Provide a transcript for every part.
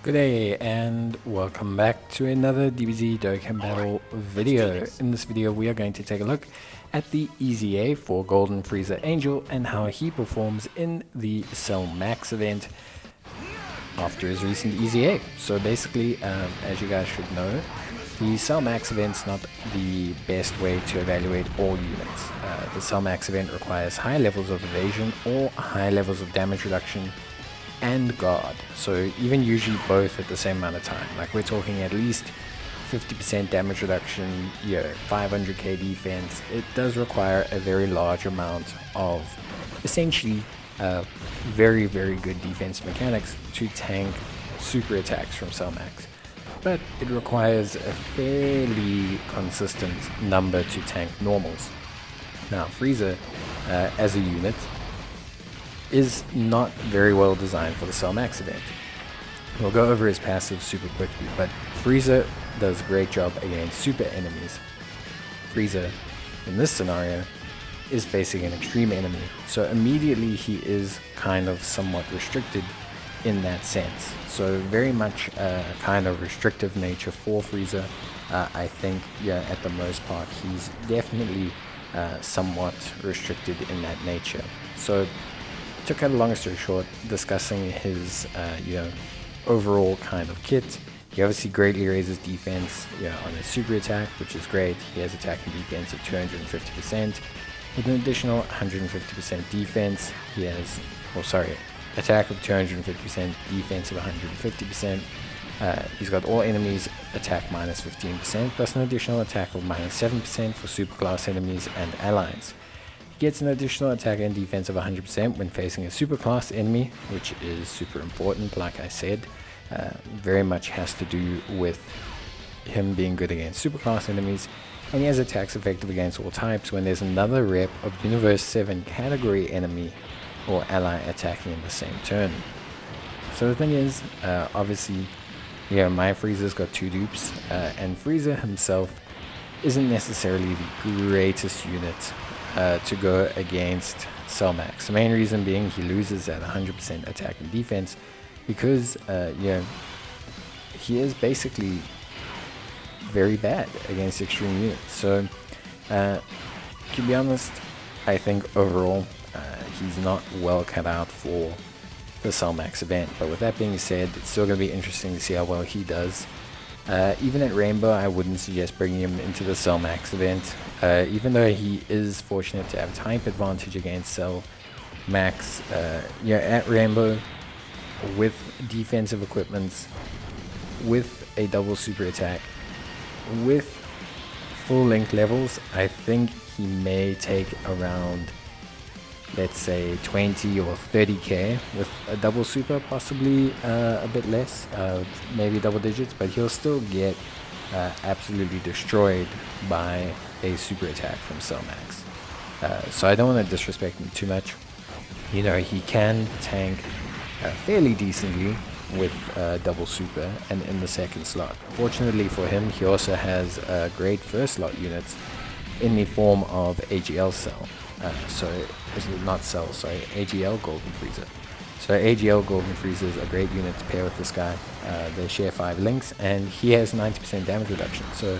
Good day and welcome back to another Dbz Dokkan battle video. In this video we are going to take a look at the EZA for Golden Frieza Angel and how he performs in the Cell Max event after his recent EZA. So basically, as you guys should know, the Cell Max event is not the best way to evaluate all units. The Cell Max event requires high levels of evasion or high levels of damage reduction and guard, so even usually both at the same amount of time. Like we're talking at least 50% damage reduction, 500k defense. It does require a very large amount of essentially very good defense mechanics to tank super attacks from Cell Max, but it requires a fairly consistent number to tank normals. Now Frieza as a unit is not very well designed for the Cell Max event. We'll go over his passive super quickly, but Frieza does a great job against super enemies. Frieza, in this scenario, is facing an extreme enemy, so immediately he is kind of somewhat restricted in that sense. So very much a kind of restrictive nature for Frieza. I think, at the most part, he's definitely somewhat restricted in that nature. So to cut a long story short, discussing his overall kind of kit, he obviously greatly raises defense on his super attack, which is great. He has attack and defense of 250%. With an additional 150% defense, he has, attack of 250%, defense of 150%. He's got all enemies attack minus 15%, plus an additional attack of minus 7% for superclass enemies and allies. Gets an additional attack and defense of 100% when facing a superclass enemy, which is super important. Like I said, very much has to do with him being good against superclass enemies, and he has attacks effective against all types when there's another rep of Universe 7 category enemy or ally attacking in the same turn. So the thing is, obviously, my Frieza's got two dupes, and Frieza himself isn't necessarily the greatest unit to go against Cell Max. The main reason being he loses at 100% attack and defense because he is basically very bad against extreme units. So to be honest, I think overall he's not well cut out for the Cell Max event. But with that being said, it's still going to be interesting to see how well he does. Even at Rainbow, I wouldn't suggest bringing him into the Cell Max event, even though he is fortunate to have type advantage against Cell Max. At Rainbow, with defensive equipments, with a double super attack, with full length levels, I think he may take around, let's say 20 or 30k with a double super, possibly a bit less, maybe double digits, but he'll still get absolutely destroyed by a super attack from Cell Max. So I don't want to disrespect him too much. He can tank fairly decently with double super and in the second slot. Fortunately for him, he also has great first slot units in the form of AGL Cell. AGL Golden Frieza. So AGL Golden Frieza is a great unit to pair with this guy. They share 5 links and he has 90% damage reduction. So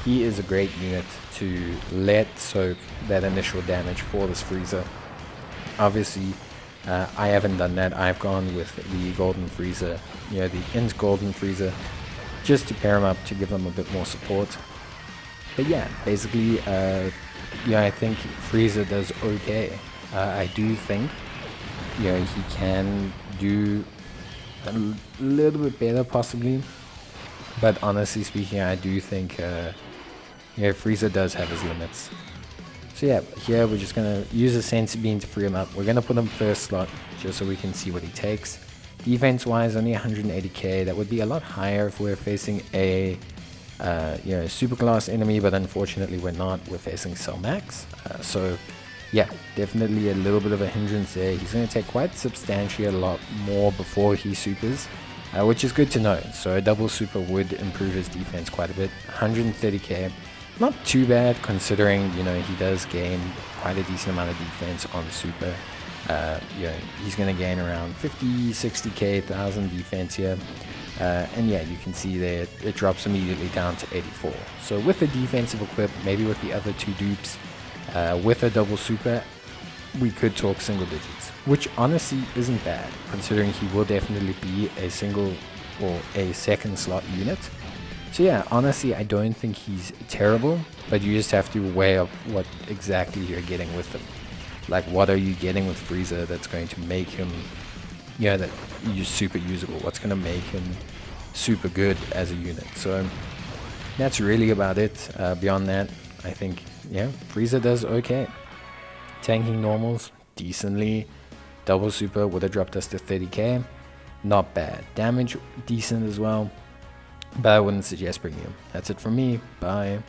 he is a great unit to let soak that initial damage for this Frieza. Obviously, I haven't done that. I've gone with the Golden Frieza, the INT Golden Frieza, just to pair him up to give him a bit more support. But basically, I think Frieza does okay. I do think, he can do a little bit better possibly. But honestly speaking, I do think, Frieza does have his limits. So here we're just going to use a Sense Beam to free him up. We're going to put him first slot just so we can see what he takes. Defense wise, only 180k. That would be a lot higher if we're facing a super class enemy, but unfortunately we're not. We're facing Cell Max, so definitely a little bit of a hindrance there. He's going to take quite substantially a lot more before he supers, which is good to know. So a double super would improve his defense quite a bit. 130k, not too bad considering he does gain quite a decent amount of defense on super. He's going to gain around 50, 60k, 1000 defense here. And yeah, you can see there it drops immediately down to 84. So with the defensive equip, maybe with the other 2 dupes, with a double super, we could talk single digits, which honestly isn't bad, considering he will definitely be a single or a second slot unit. So yeah, honestly, I don't think he's terrible, but you just have to weigh up what exactly you're getting with him. Like, what are you getting with Frieza that's going to make him, that you're super usable? What's going to make him super good as a unit? So that's really about it. Beyond that, I think, Frieza does okay. Tanking normals, decently. Double super would have dropped us to 30k. Not bad. Damage, decent as well. But I wouldn't suggest bringing him. That's it from me. Bye.